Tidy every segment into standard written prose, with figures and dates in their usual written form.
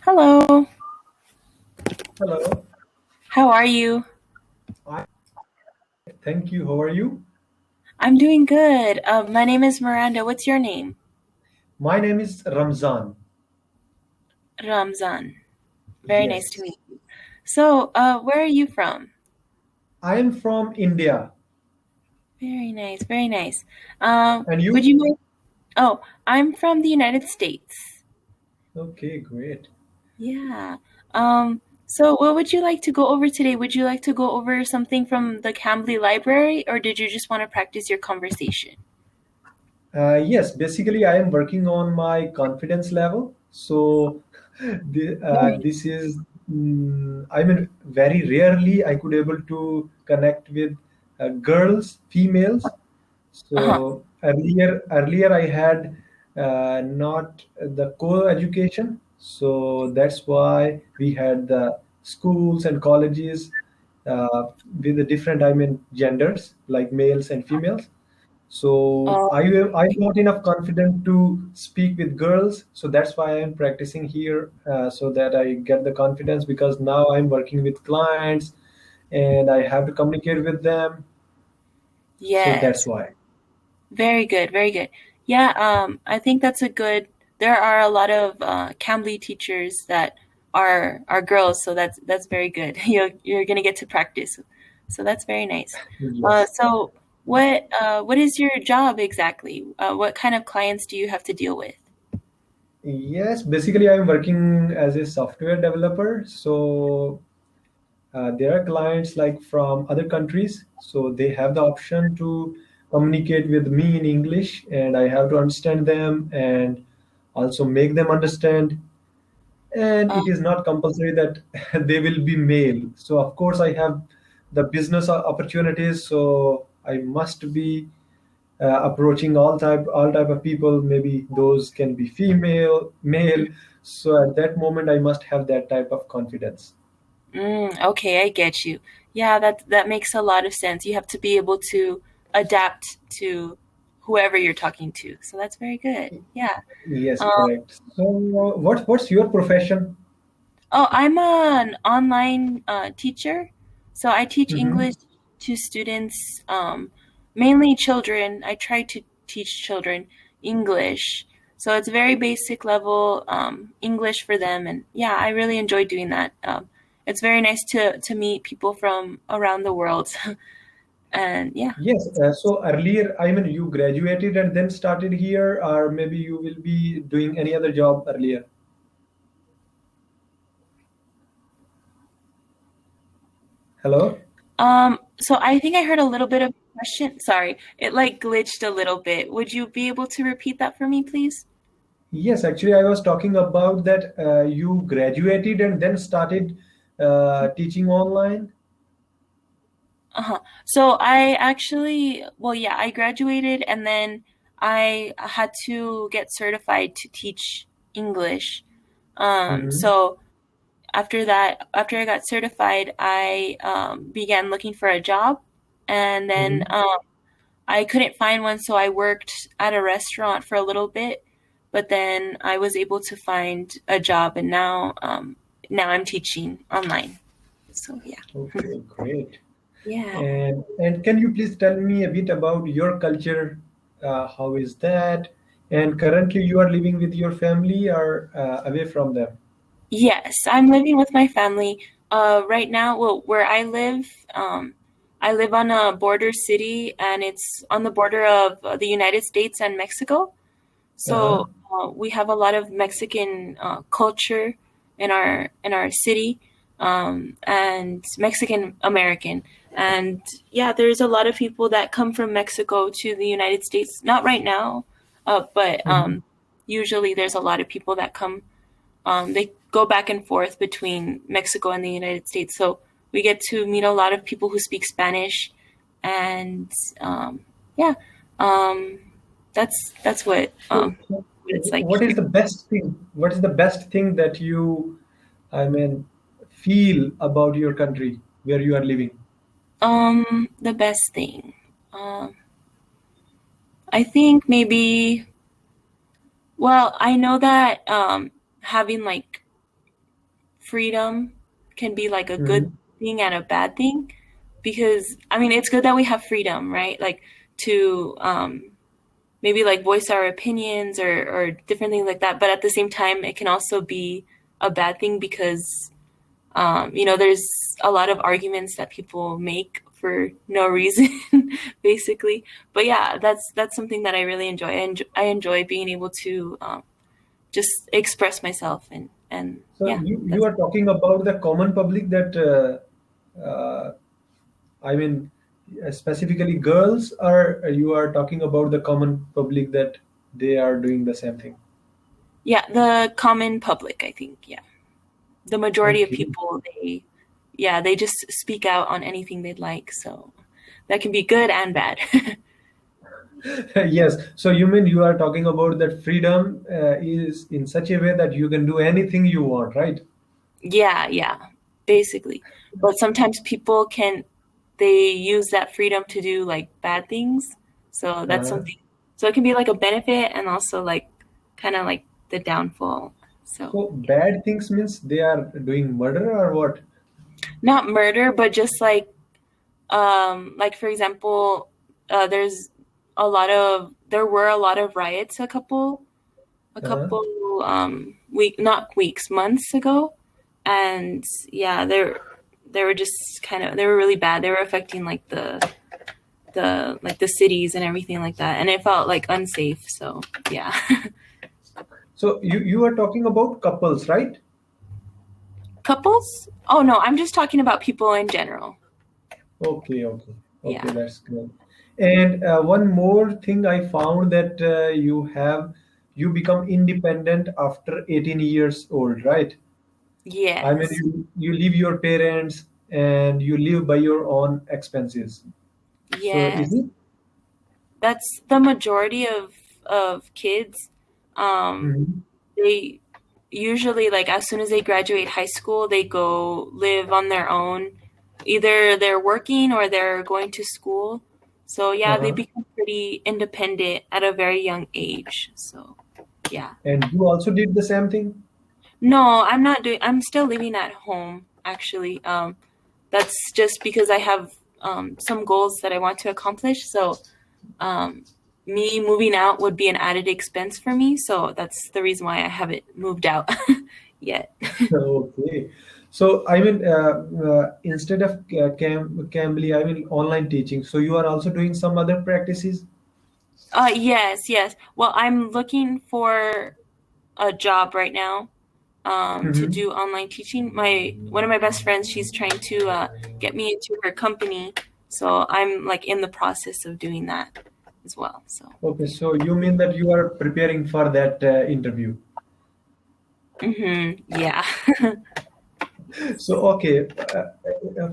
Hello, Hello. how are you? I thank you. How are you? I'm doing good. My name is Miranda. What's your name? My name is Ramzan. Ramzan. Very nice to Yes. meet you. So, where are you from? I am from India. Very nice, very nice. And Would you? you mind? Oh, I'm from the United States. Okay, great. Yeah. So what would you like to go over today? Would you like to go over something from the Cambly library, or did you just want to practice your conversation? Yes, basically, I am working on my confidence level. So, Very. this is, I mean, very rarely I could able to connect with girls, females. Uh-huh. So earlier I had not the co-education, so that's why we had the schools and colleges uh, with the different, I mean, genders like males and females. So Oh, I'm not enough confident to speak with girls, so that's why I'm practicing here so that I get the confidence because now I'm working with clients and I have to communicate with them. So that's yes. why. Very good, very good. Yeah, I think that's a good. There are a lot of Cambly teachers that are girls, so that's very good. You're gonna get to practice, so that's very nice. Yes. So what is your job exactly? What kind of clients do you have to deal with? Yes, basically, I'm working as a software developer. So there are clients like from other countries. So they have the option to communicate with me in English, and I have to understand them and also make them understand. And Um, it is not compulsory that they will be male. So of course, I have the business opportunities. So I must be approaching all type of people. Maybe those can be female, male. So at that moment I must have that type of confidence. okay, I get you. Yeah, that makes a lot of sense. You have to be able to adapt to whoever you're talking to. So that's very good. Yeah. Yes, Um, correct. So what's your profession? Oh, I'm an online teacher. So I teach Mm-hmm. English to students, mainly children. I try to teach children English. So it's very basic level English for them. And yeah, I really enjoy doing that. It's very nice to meet people from around the world. And yeah. Yes. So earlier, I mean, you graduated and then started here, or maybe you will be doing any other job earlier. Hello. So I think I heard a little bit of a question. Sorry, it like glitched a little bit. Would you be able to repeat that for me, please? Yes, actually, I was talking about that you graduated and then started teaching online. Uh-huh. So I actually, well, yeah, I graduated and then I had to get certified to teach English. Mm-hmm. So after that, after I got certified, I began looking for a job, and then Mm-hmm. I couldn't find one, so I worked at a restaurant for a little bit, but then I was able to find a job, and now I'm teaching online. So yeah, Okay, great. yeah. And can you please tell me a bit about your culture? How is that? And currently, you are living with your family or away from them? Yes, I'm living with my family. Right now, well, where I live on a border city, and it's on the border of the United States and Mexico. Uh-huh. So we have a lot of Mexican culture in our city, and Mexican American. And yeah, there's a lot of people that come from Mexico to the United States. Not right now, but Mhm. usually there's a lot of people that come. They go back and forth between Mexico and the United States. So we get to meet a lot of people who speak Spanish, and yeah, um, that's So, what it's like what is here. the best thing? What is the best thing that you, I mean, feel about your country where you are living? The best thing, um, I think maybe. Well, I know that having like freedom can be like a good Mhm. thing and a bad thing, because I mean it's good that we have freedom, right? Like to maybe like voice our opinions or different things like that. But at the same time, it can also be a bad thing because there's a lot of arguments that people make for no reason, basically. But yeah, that's something that I really enjoy. I enjoy being able to just express myself and So yeah, you that's are talking about the common public that I mean specifically girls, or you are talking about the common public that they are doing the same thing? yeah, the common public, I think. Yeah, the majority of Okay. people they just speak out on anything they'd like. So that can be good and bad. Yes. So you mean you are talking about that freedom is in such a way that you can do anything you want, right? Yeah, yeah, basically. But sometimes people can they use that freedom to do like bad things. So that's Uh, something. So it can be like a benefit and also like kind of like the downfall. So so bad things means they are doing murder or what? not murder, but just like for example, there were a lot of riots a Uh, couple not weeks, months ago. And yeah, they were just they were really bad. They were affecting like the cities and everything like that, and it felt like unsafe. So yeah. so you are talking about couples, right? Couples? Oh no, I'm just talking about people in general. Okay, okay, okay, Yeah. that's great. And one more thing I found that you become independent after 18 years old, right? I mean, Yes. you leave your parents and you live by your own expenses. So is Yes. it? That's the majority of kids. Um, Mhm. they usually like as soon as they graduate high school, they go live on their own. Either they're working or they're going to school. So yeah, they Uh-huh. become pretty independent at a very young age. So yeah. And you also did the same thing? No, I'm not doing. I'm still living at home actually. That's just because I have some goals that I want to accomplish. So um, me moving out would be an added expense for me. So that's the reason why I haven't moved out yet. Okay. So I mean, instead of Cambly, I mean online teaching. So you are also doing some other practices? Yes, yes. Well, I'm looking for a job right now to Hmm. do online teaching. My one of my best friends, she's trying to get me into her company, so I'm like in the process of doing that as well. So Okay, yeah. so you mean that you are preparing for that interview? Yeah. So, okay,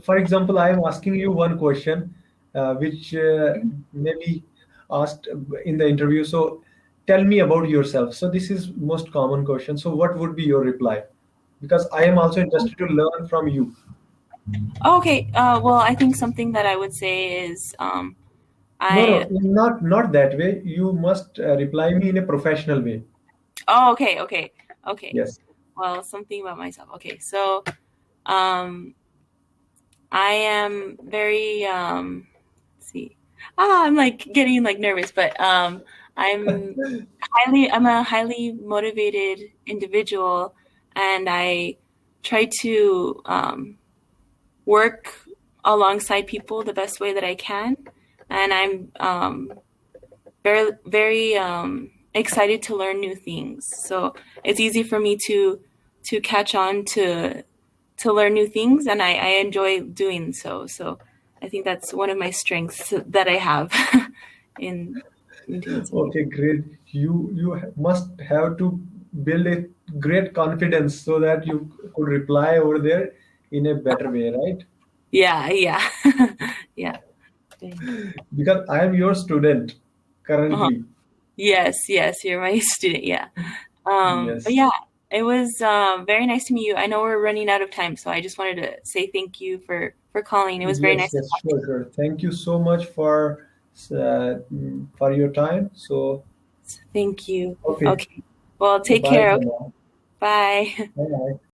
for example, I am asking you one question, which may be asked in the interview. So, tell me about yourself. So, this is most common question. So, what would be your reply? Because I am also interested to learn from you. Okay. Well, I think something that I would say is No, I. no, not that way. You must reply me in a professional way. Oh, okay, okay, okay. Yes. Well, something about myself. Okay, so um, I am very let's see. I'm like getting like nervous, but I'm a highly motivated individual, and I try to work alongside people the best way that I can, and I'm very excited to learn new things. So it's easy for me to catch on to learn new things, and I enjoy doing so. So I think that's one of my strengths that I have in in doing something. Okay, great. You must have to build a great confidence so that you could reply over there in a better way, right? Yeah, yeah, yeah. Because I am your student Uh-huh. currently. Yes, yes, you're my student. Yeah. But Yes. yeah, it was very nice to meet you. I know we're running out of time, so I just wanted to say thank you for calling. It was very Yes, nice to yes, talk to sure, sure. Thank you so much for your time. So, you. Thank you. okay, Okay. Well, take bye care. for Okay. now. Bye. Bye.